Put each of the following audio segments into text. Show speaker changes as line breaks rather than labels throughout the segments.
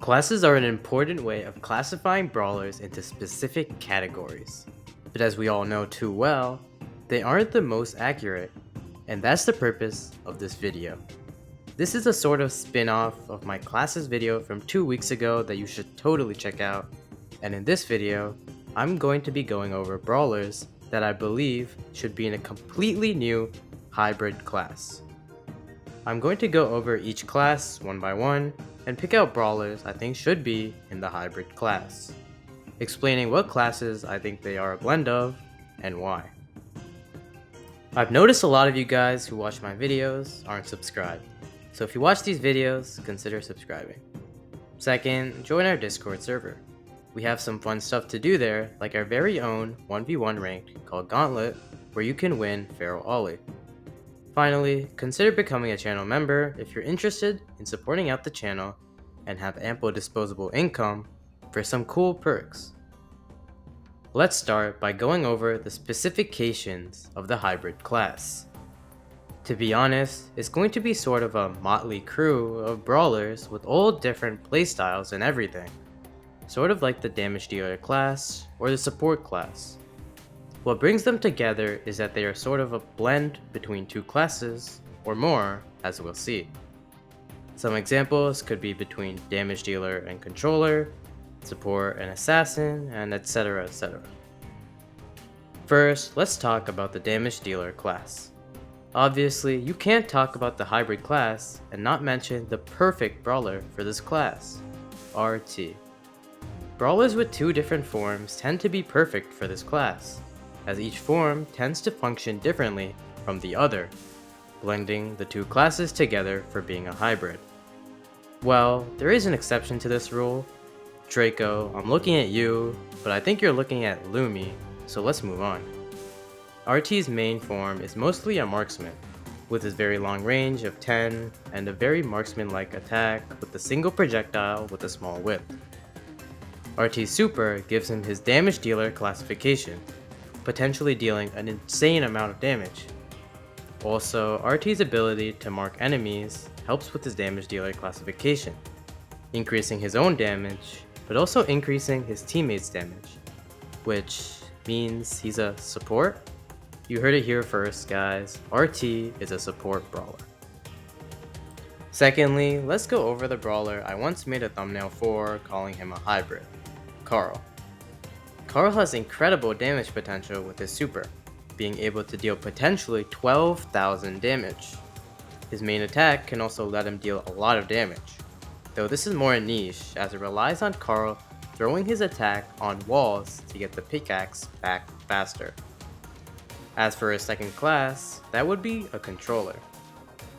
Classes are an important way of classifying brawlers into specific categories. But as we all know too well, they aren't the most accurate, and that's the purpose of this video. This is a sort of spin-off of my classes video from 2 weeks ago that you should totally check out, and in this video, I'm going to be going over brawlers that I believe should be in a completely new hybrid class. I'm going to go over each class one by one and pick out brawlers I think should be in the hybrid class, explaining what classes I think they are a blend of and why. I've noticed a lot of you guys who watch my videos aren't subscribed, so if you watch these videos, consider subscribing. Second, join our Discord server. We have some fun stuff to do there, like our very own 1v1 ranked called Gauntlet, where you can win Feral Ollie. Finally, consider becoming a channel member if you're interested in supporting out the channel and have ample disposable income for some cool perks. Let's start by going over the specifications of the hybrid class. To be honest, it's going to be sort of a motley crew of brawlers with all different playstyles and everything, sort of like the damage dealer class or the support class. What brings them together is that they are sort of a blend between two classes, or more, as we'll see. Some examples could be between damage dealer and controller, support and assassin, and etc. etc. First, let's talk about the damage dealer class. Obviously, you can't talk about the hybrid class and not mention the perfect brawler for this class, RT. Brawlers with two different forms tend to be perfect for this class, as each form tends to function differently from the other, blending the two classes together for being a hybrid. Well, there is an exception to this rule. Draco, I'm looking at you, but I think you're looking at Lumi, so let's move on. RT's main form is mostly a marksman, with his very long range of 10 and a very marksman-like attack with a single projectile with a small whip. RT's super gives him his damage dealer classification, potentially dealing an insane amount of damage. Also, RT's ability to mark enemies helps with his damage dealer classification, increasing his own damage, but also increasing his teammates' damage, which means he's a support? You heard it here first, guys. RT is a support brawler. Secondly, let's go over the brawler I once made a thumbnail for, calling him a hybrid, Carl. Carl has incredible damage potential with his super, being able to deal potentially 12,000 damage. His main attack can also let him deal a lot of damage, though this is more a niche as it relies on Carl throwing his attack on walls to get the pickaxe back faster. As for his second class, that would be a controller.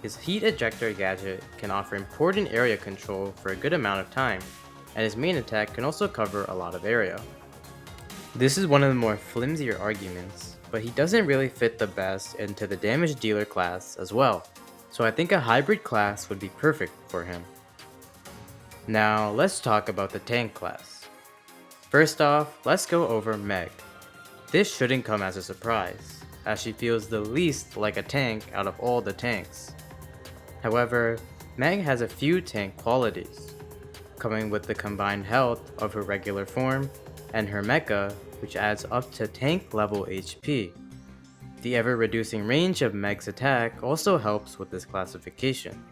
His heat ejector gadget can offer important area control for a good amount of time, and his main attack can also cover a lot of area. This is one of the more flimsier arguments, but he doesn't really fit the best into the damage dealer class as well, so I think a hybrid class would be perfect for him. Now let's talk about the tank class. First off, let's go over Meg. This shouldn't come as a surprise, as she feels the least like a tank out of all the tanks. However, Meg has a few tank qualities, coming with the combined health of her regular form and her mecha, which adds up to tank level HP. The ever reducing range of Meg's attack also helps with this classification.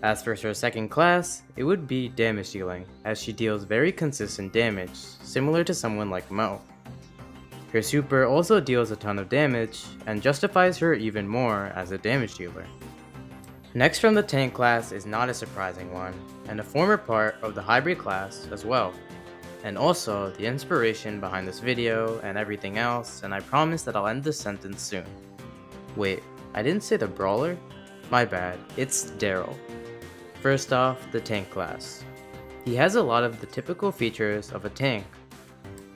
As for her second class, it would be damage dealing, as she deals very consistent damage, similar to someone like Mo. Her super also deals a ton of damage, and justifies her even more as a damage dealer. Next from the tank class is not a surprising one, and a former part of the hybrid class as well, and also the inspiration behind this video and everything else, and I promise that I'll end this sentence soon. Wait, I didn't say the brawler? My bad, it's Daryl. First off, the tank class. He has a lot of the typical features of a tank,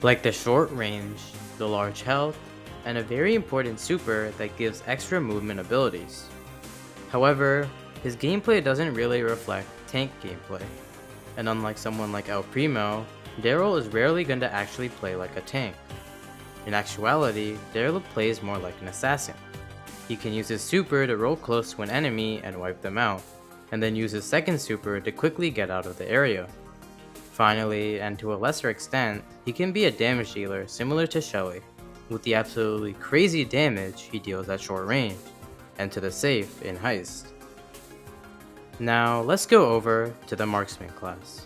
like the short range, the large health, and a very important super that gives extra movement abilities. However, his gameplay doesn't really reflect tank gameplay, and unlike someone like El Primo, Daryl is rarely going to actually play like a tank. In actuality, Daryl plays more like an assassin. He can use his super to roll close to an enemy and wipe them out, and then use his second super to quickly get out of the area. Finally, and to a lesser extent, he can be a damage dealer similar to Shelly, with the absolutely crazy damage he deals at short range, and to the safe in Heist. Now, let's go over to the Marksman class.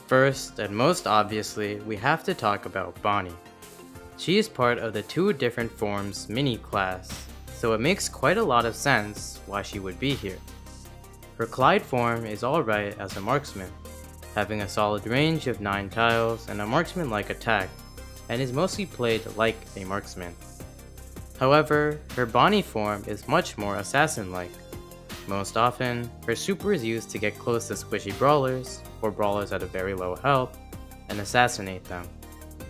First, and most obviously, we have to talk about Bonnie. She is part of the two different forms mini class, so it makes quite a lot of sense why she would be here. Her Clyde form is alright as a marksman, having a solid range of 9 tiles and a marksman-like attack, and is mostly played like a marksman. However, her Bonnie form is much more assassin-like. Most often, her super is used to get close to squishy brawlers, or brawlers at a very low health, and assassinate them.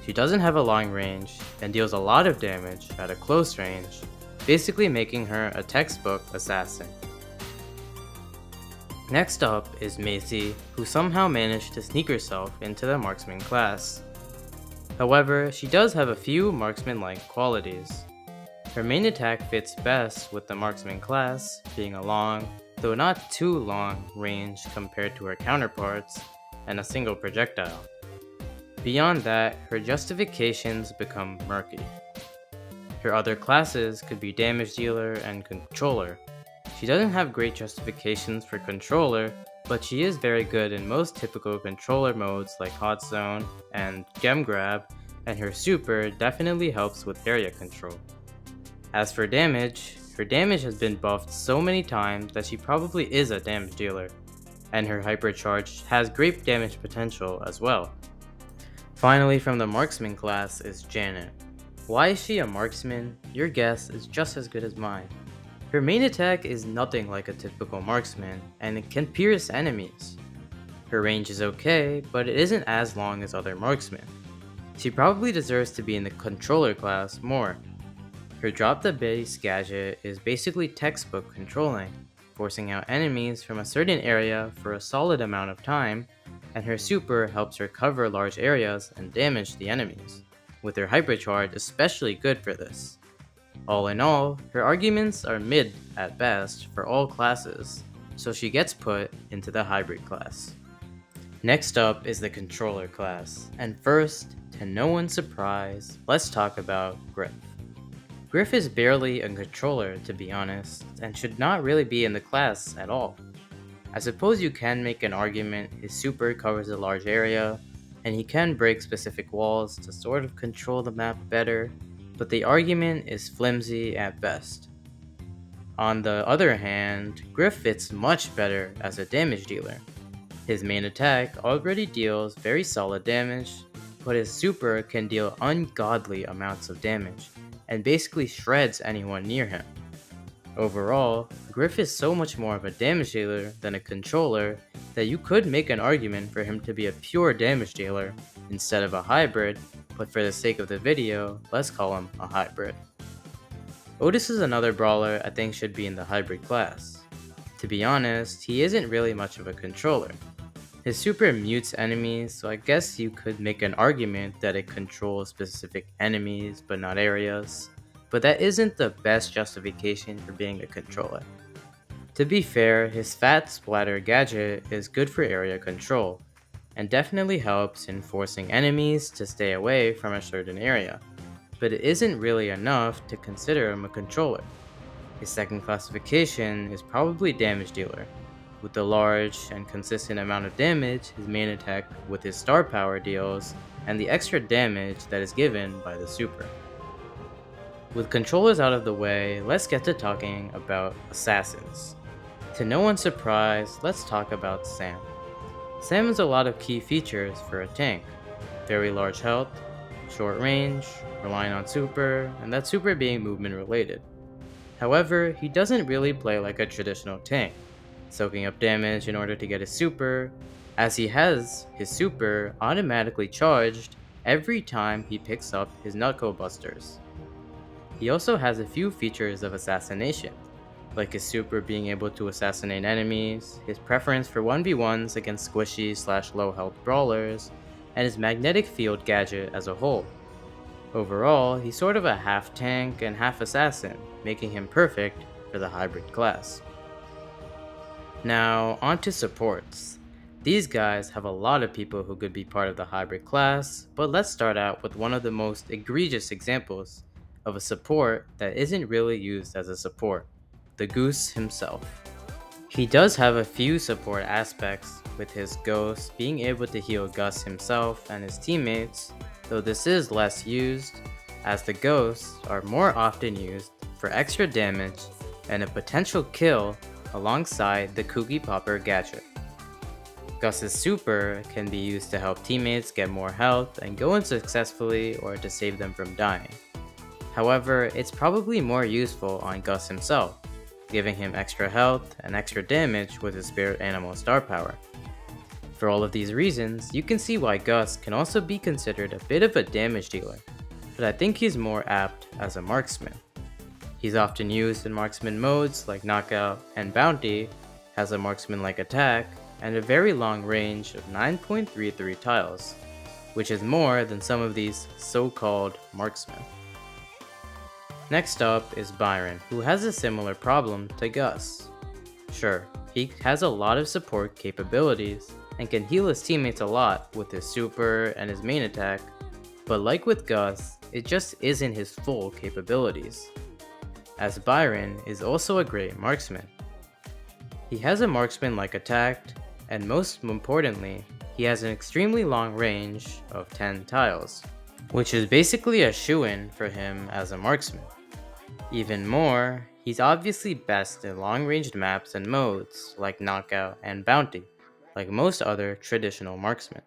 She doesn't have a long range, and deals a lot of damage at a close range, basically making her a textbook assassin. Next up is Macy, who somehow managed to sneak herself into the marksman class. However, she does have a few marksman-like qualities. Her main attack fits best with the marksman class, being a long, though not too long, range compared to her counterparts, and a single projectile. Beyond that, her justifications become murky. Her other classes could be damage dealer and controller. She doesn't have great justifications for controller, but she is very good in most typical controller modes like hot zone and gem grab, and her super definitely helps with area control. As for damage, her damage has been buffed so many times that she probably is a damage dealer, and her hypercharge has great damage potential as well. Finally, from the marksman class is Janet. Why is she a marksman? Your guess is just as good as mine. Her main attack is nothing like a typical marksman, and it can pierce enemies. Her range is okay, but it isn't as long as other marksmen. She probably deserves to be in the controller class more. Her drop the base gadget is basically textbook controlling, forcing out enemies from a certain area for a solid amount of time, and her super helps her cover large areas and damage the enemies, with her hypercharge especially good for this. All in all, her arguments are mid at best for all classes, so she gets put into the hybrid class. Next up is the controller class, and first, to no one's surprise, let's talk about Griff. Griff is barely a controller to be honest, and should not really be in the class at all. I suppose you can make an argument his super covers a large area, and he can break specific walls to sort of control the map better, but the argument is flimsy at best. On the other hand, Griff fits much better as a damage dealer. His main attack already deals very solid damage, but his super can deal ungodly amounts of damage, and basically shreds anyone near him. Overall, Griff is so much more of a damage dealer than a controller that you could make an argument for him to be a pure damage dealer instead of a hybrid, but for the sake of the video, let's call him a hybrid. Otis is another brawler I think should be in the hybrid class. To be honest, he isn't really much of a controller. His super mutes enemies, so I guess you could make an argument that it controls specific enemies but not areas, but that isn't the best justification for being a controller. To be fair, his fat splatter gadget is good for area control, and definitely helps in forcing enemies to stay away from a certain area, but it isn't really enough to consider him a controller. His second classification is probably damage dealer, with the large and consistent amount of damage his main attack with his star power deals, and the extra damage that is given by the super. With controllers out of the way, let's get to talking about assassins. To no one's surprise, let's talk about Sam. Sam has a lot of key features for a tank. Very large health, short range, relying on super, and that super being movement related. However, he doesn't really play like a traditional tank, soaking up damage in order to get his super, as he has his super automatically charged every time he picks up his knuckle busters. He also has a few features of assassination, like his super being able to assassinate enemies, his preference for 1v1s against squishy / low health brawlers, and his magnetic field gadget as a whole. Overall, he's sort of a half tank and half assassin, making him perfect for the hybrid class. Now, on to supports. These guys have a lot of people who could be part of the hybrid class, but let's start out with one of the most egregious examples of a support that isn't really used as a support, the Goose himself. He does have a few support aspects, with his Ghost being able to heal Gus himself and his teammates, though this is less used, as the Ghosts are more often used for extra damage and a potential kill alongside the Cookie Popper gadget. Gus's super can be used to help teammates get more health and go in successfully or to save them from dying. However, it's probably more useful on Gus himself, giving him extra health and extra damage with his spirit animal star power. For all of these reasons, you can see why Gus can also be considered a bit of a damage dealer, but I think he's more apt as a marksman. He's often used in marksman modes like Knockout and Bounty, has a marksman-like attack, and a very long range of 9.33 tiles, which is more than some of these so-called marksmen. Next up is Byron, who has a similar problem to Gus. Sure, he has a lot of support capabilities and can heal his teammates a lot with his super and his main attack, but like with Gus, it just isn't his full capabilities, as Byron is also a great marksman. He has a marksman-like attack, and most importantly, he has an extremely long range of 10 tiles, which is basically a shoo-in for him as a marksman. Even more, he's obviously best in long-ranged maps and modes like Knockout and Bounty, like most other traditional marksmen.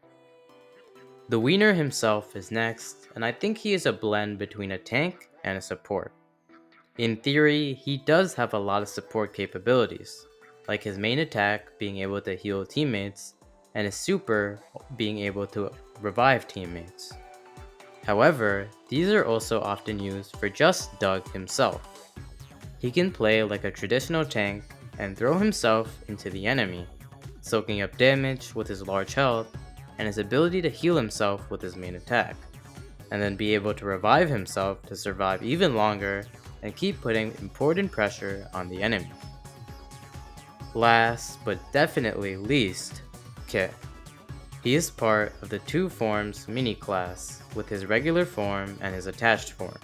The Wiener himself is next, and I think he is a blend between a tank and a support. In theory, he does have a lot of support capabilities, like his main attack being able to heal teammates, and his super being able to revive teammates. However, these are also often used for just Doug himself. He can play like a traditional tank and throw himself into the enemy, soaking up damage with his large health and his ability to heal himself with his main attack, and then be able to revive himself to survive even longer and keep putting important pressure on the enemy. Last, but definitely least, Kit. He is part of the Two Forms mini-class, with his regular form and his attached form.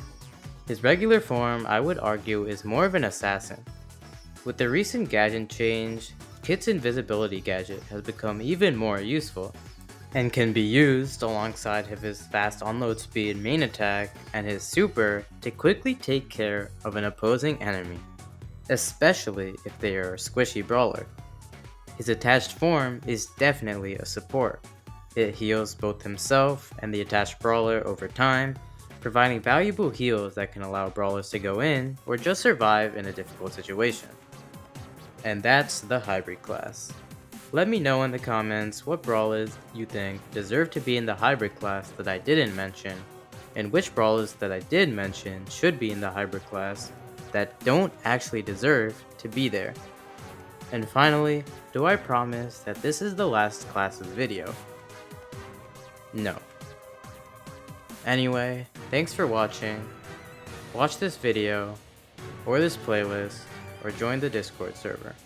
His regular form, I would argue, is more of an assassin. With the recent gadget change, Kit's invisibility gadget has become even more useful, and can be used alongside of his fast unload speed main attack and his super to quickly take care of an opposing enemy, especially if they are a squishy brawler. His attached form is definitely a support. It heals both himself and the attached brawler over time, providing valuable heals that can allow brawlers to go in or just survive in a difficult situation. And that's the hybrid class. Let me know in the comments what brawlers you think deserve to be in the hybrid class that I didn't mention, and which brawlers that I did mention should be in the hybrid class that don't actually deserve to be there. And finally, do I promise that this is the last classes video? No. Anyway, thanks for watching. Watch this video, or this playlist, or join the Discord server.